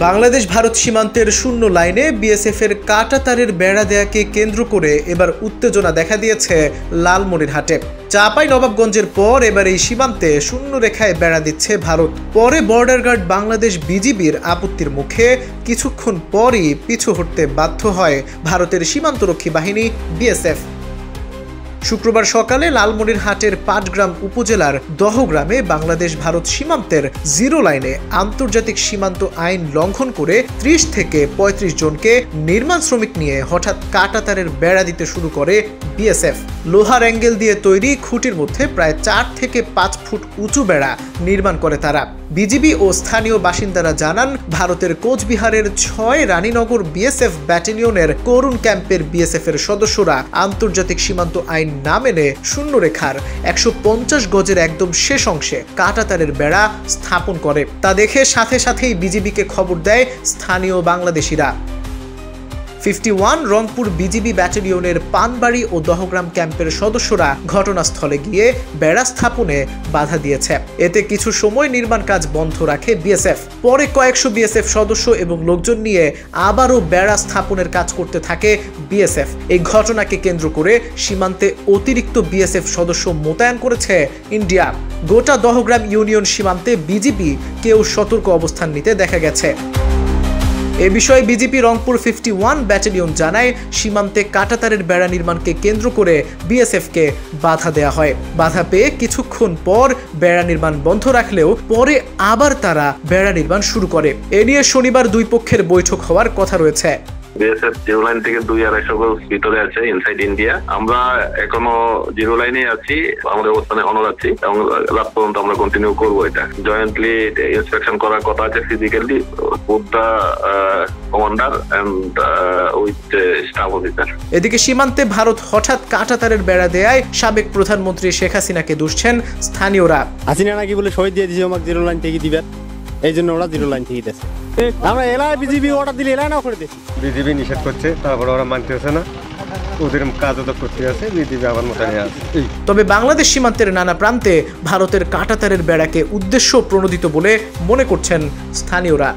বাংলাদেশ ভারত সীমান্তের শূন্য লাইনে বিএসএফের কাঁটাতারের বেড়া দেয়াকে কেন্দ্র করে এবার উত্তেজনা দেখা দিয়েছে লালমনিরহাটে। চাঁপাইনবাবগঞ্জের পর এবার এই সীমান্তে শূন্য রেখায় বেড়া দিচ্ছে ভারত। পরে বর্ডার গার্ড বাংলাদেশ বিজিবির আপত্তির মুখে কিছুক্ষণ পরই পিছু হটতে বাধ্য হয় ভারতের সীমান্তরক্ষী বাহিনী বিএসএফ। শুক্রবার সকালে লালমনিরহাটের পাটগ্রাম উপজেলার দহগ্রামে বাংলাদেশ ভারত সীমান্তের জিরো লাইনে আন্তর্জাতিক সীমান্ত আইন লঙ্ঘন করে ৩০ থেকে ৩৫ জনকে নির্মাণ শ্রমিক নিয়ে হঠাৎ কাঁটাতারের বেড়া দিতে শুরু করে বিএসএফ। লোহার অ্যাঙ্গেল দিয়ে তৈরি খুঁটির মধ্যে প্রায় ৪ থেকে ৫ ফুট উঁচু বেড়া নির্মাণ করে তারা। বিজিবি ও স্থানীয় বাসিন্দারা জানান, ভারতের কোচবিহারের ৬ রানীনগর বিএসএফ ব্যাটালিয়নের করুণ ক্যাম্পের বিএসএফ এর সদস্যরা আন্তর্জাতিক সীমান্ত আইন না মেনে শূন্যরেখার ১৫০ গজের একদম শেষ অংশে কাঁটাতারের বেড়া স্থাপন করে। তা দেখে সাথে সাথেই বিজিবিকে খবর দেয় স্থানীয় বাংলাদেশিরা। 51 রংপুর বিজিবি ব্যাটালিয়নের পানবাড়ি ও দহগ্রাম ক্যাম্পের সদস্যরা ঘটনাস্থলে গিয়ে বেড়া স্থাপনে বাধা দিয়েছে। এতে কিছু সময় নির্মাণ কাজ বন্ধ রাখে বিএসএফ। পরে কয়েকশো বিএসএফ সদস্য এবং লোকজন নিয়ে আবারও বেড়া স্থাপনের কাজ করতে থাকে বিএসএফ। এই ঘটনাকে কেন্দ্র করে সীমান্তে অতিরিক্ত বিএসএফ সদস্য মোতায়েন করেছে ইন্ডিয়া। গোটা দহগ্রাম ইউনিয়ন সীমান্তে বিজিবি কেউ সতর্ক অবস্থান নিতে দেখা গেছে। এ বিষয়ে বিজিপি রংপুর 51 ব্যাটালিয়ন জানায়, সীমান্তে কাঁটাতারের বেড়া নির্মাণকে কেন্দ্র করে বিএসএফকে বাধা দেয়া হয়। বাধা পেয়ে কিছুক্ষণ পর বেড়া নির্মাণ বন্ধ রাখলেও পরে আবার তারা বেড়া নির্মাণ শুরু করে। এ নিয়ে শনিবার দুই পক্ষের বৈঠক হওয়ার কথা রয়েছে। বিএসএফ জিরো লাইন থেকে ২-২৫০ গজ ভিতরে আছে ইনসাইড ইন্ডিয়া। আমরা এখনো জিরো লাইনে আছি, আমাদের অবস্থানে অনর আছি এবং রাত পর্যন্ত আমরা কন্টিনিউ করবো। এটা জয়েন্টলি ইন্সপেকশন করার কথা আছে physically with the commander and with staff officer. এদিকে সীমান্তে ভারত হঠাৎ কাঁটাতারের বেড়া দেয়ায় সাবেক প্রধানমন্ত্রী শেখ হাসিনাকে দুষছেন স্থানীয়রা। হাসিনা নাকি বলে শহীদ দিয়ে দিয়েছে, আমাকে জিরো লাইন থেকে দিবেন, এই জন্য ওরা জিরো লাইন থেকে দিয়েছে। আমরা এলাকায় বিজিবি অর্ডার দিলে এলাকা না করে দিচ্ছি। বিজিবি নিষেধ করছে, তারপরে ওরা মানতেছে না, ওদের কাজও তো করতে আছে, বিজিবি আবার মোটামুটি আছে। তবে বাংলাদেশ সীমান্তের নানা প্রান্তে ভারতের কাঁটাতারের বেড়াকে উদ্দেশ্য প্রণোদিত বলে মনে করছেন স্থানীয়রা।